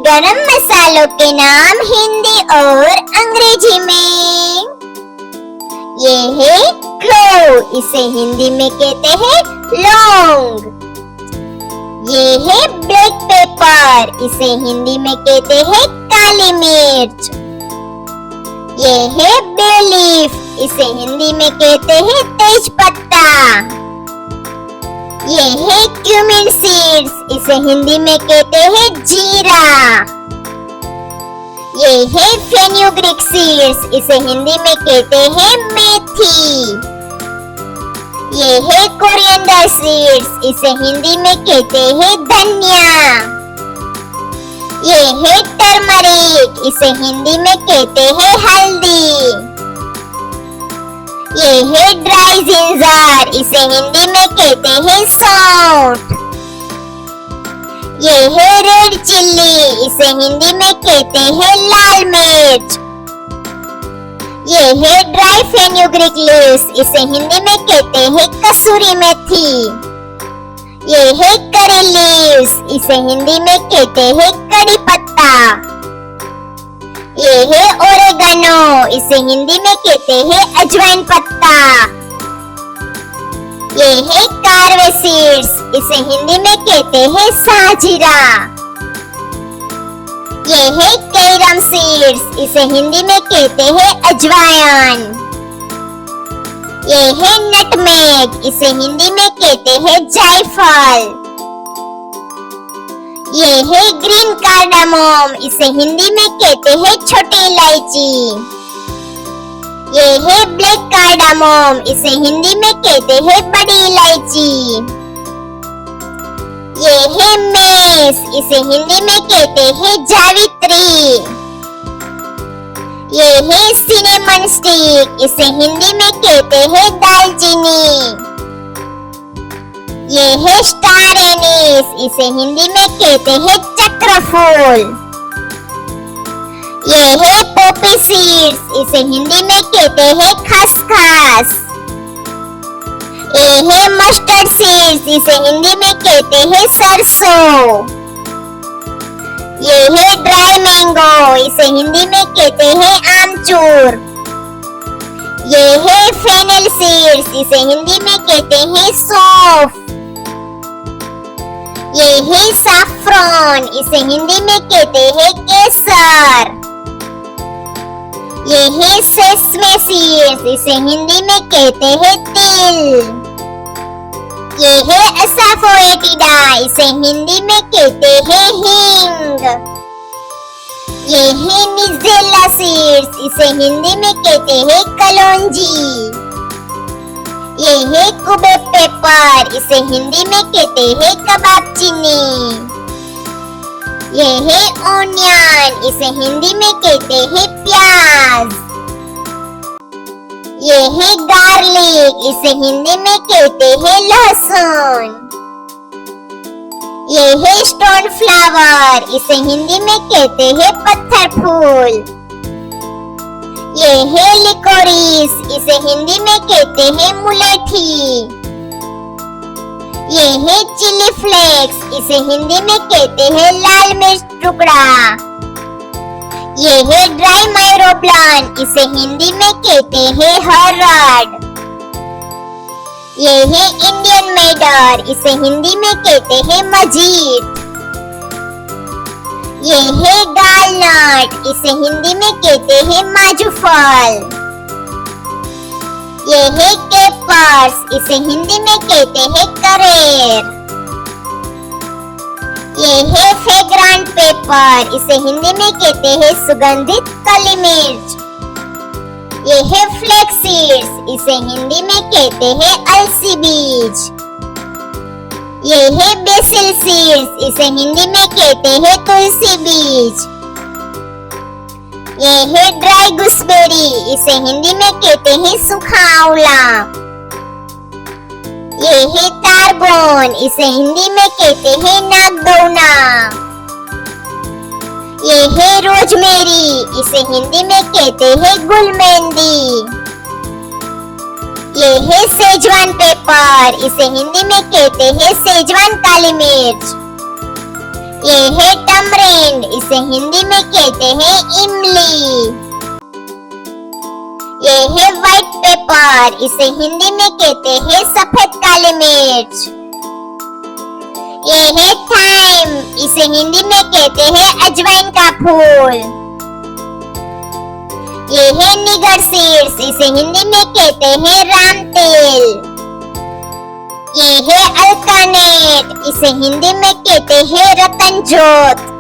गरम मसालों के नाम हिंदी और अंग्रेजी में। ये है क्लोव, इसे हिंदी में कहते हैं लौंग। ये है ब्लैक पेपर, इसे हिंदी में कहते हैं काली मिर्च। ये है बे लीफ, इसे हिंदी में कहते हैं तेज पत्ता। ये है क्यूमिन सीड्स, इसे हिंदी में कहते हैं जीरा। ये है फेन्यूग्रीक सीड्स, इसे हिंदी में कहते हैं मेथी। ये है कोरिएंडर सीड्स, इसे हिंदी में कहते हैं धनिया। ये है टर्मरिक, इसे हिंदी में कहते हैं हल्दी। ये है ड्राई जिंजर, इसे हिंदी में कहते हैं सौंठ। ये है रेड चिल्ली, इसे हिंदी में कहते हैं लाल मिर्च। ये है ड्राई फेन्यूग्रीक लीव्स, इसे हिंदी में कहते हैं कसूरी मेथी। ये है करी लीव्स, इसे हिंदी में कहते हैं कड़ी पत्ता। ये है ओरेगानो, इसे हिंदी में कहते हैं अजवाइन पत्ता। ये है कारवे सीड्स, इसे हिंदी में कहते हैं साजीरा। ये है कैरम सीड्स, इसे हिंदी में कहते हैं अजवाइन। ये है नटमेग, इसे हिंदी में कहते हैं जायफल। ये है ग्रीन कार्डामोम, इसे हिंदी में कहते हैं छोटी इलायची। ये है ब्लैक कार्डामोम, इसे हिंदी में कहते हैं बड़ी इलायची। ये है मेस, इसे हिंदी में कहते हैं जावित्री। ये है सिनेमन स्टिक, इसे हिंदी में कहते हैं दालचीनी। ये है स्टार एनीस, इसे हिंदी में कहते हैं चक्रफूल। ये है पोपी सीड्स, इसे हिंदी में कहते हैं खसखस। ये है मस्टर्ड सीड्स, इसे हिंदी में कहते हैं सरसों। ये है ड्राई मैंगो, इसे हिंदी में कहते हैं आमचूर। ये है फेनल सीड्स, इसे हिंदी में कहते हैं सौंफ। ये है सैफरन, इसे हिंदी में कहते हैं केसर। ये है सेसमे सीड्स, इसे हिंदी में कहते हैं तिल। ये है असाफोएटिडा, इसे हिंदी में कहते हैं हींग। ये है निज़ेला सीड्स, इसे हिंदी में कहते हैं कलौंजी। ये है कुबे पेपर, इसे हिंदी में कहते हैं कबाब चीनी। ये है ओनियन, इसे हिंदी में कहते हैं प्याज। ये है गार्लिक, इसे हिंदी में कहते हैं लहसुन। ये है स्टोन फ्लावर, इसे हिंदी में कहते हैं पत्थर फूल। ये है लिकोरिस, इसे हिंदी में कहते हैं मुलेठी। ये है चिली फ्लेक्स, इसे हिंदी में कहते हैं लाल मिर्च टुकड़ा। ये है ड्राई माइरोप्लान, इसे हिंदी में कहते हैं हर्ड। ये है इंडियन मेडर, इसे हिंदी में कहते हैं मजीद। ये है गालनट, इसे हिंदी में कहते हैं माजूफल। ये है केपर्स, इसे हिंदी में कहते हैं करेर। ये है फ्रेग्रेंट पेपर, इसे हिंदी में कहते हैं सुगंधित काली मिर्च। ये है फ्लेक्स सीड्स, इसे हिंदी में कहते हैं अलसी बीज। ये है बेसिल सीड्स, इसे हिंदी में कहते हैं तुलसी बीज। ये है ड्राई गूसबेरी, इसे हिंदी में कहते हैं सूखा आंवला। ये है तारबोन, इसे हिंदी में कहते हैं नागदौना। ये है रोजमेरी, इसे हिंदी में कहते हैं गुलमेंदी। ये है सेजवान पेपर, इसे हिंदी में कहते हैं सेजवान काली मिर्च। ये है टमरिक, टैमरिंड, इसे हिंदी में कहते हैं इमली। ये है व्हाइट पेपर, इसे हिंदी में कहते हैं सफेद काली मिर्च। ये है थाइम, इसे हिंदी में कहते हैं अजवाइन का फूल। ये है निगर सीड्स, इसे हिंदी में कहते हैं राम तेल। ये है अल्कानेट, इसे हिंदी में कहते हैं रतन जोत।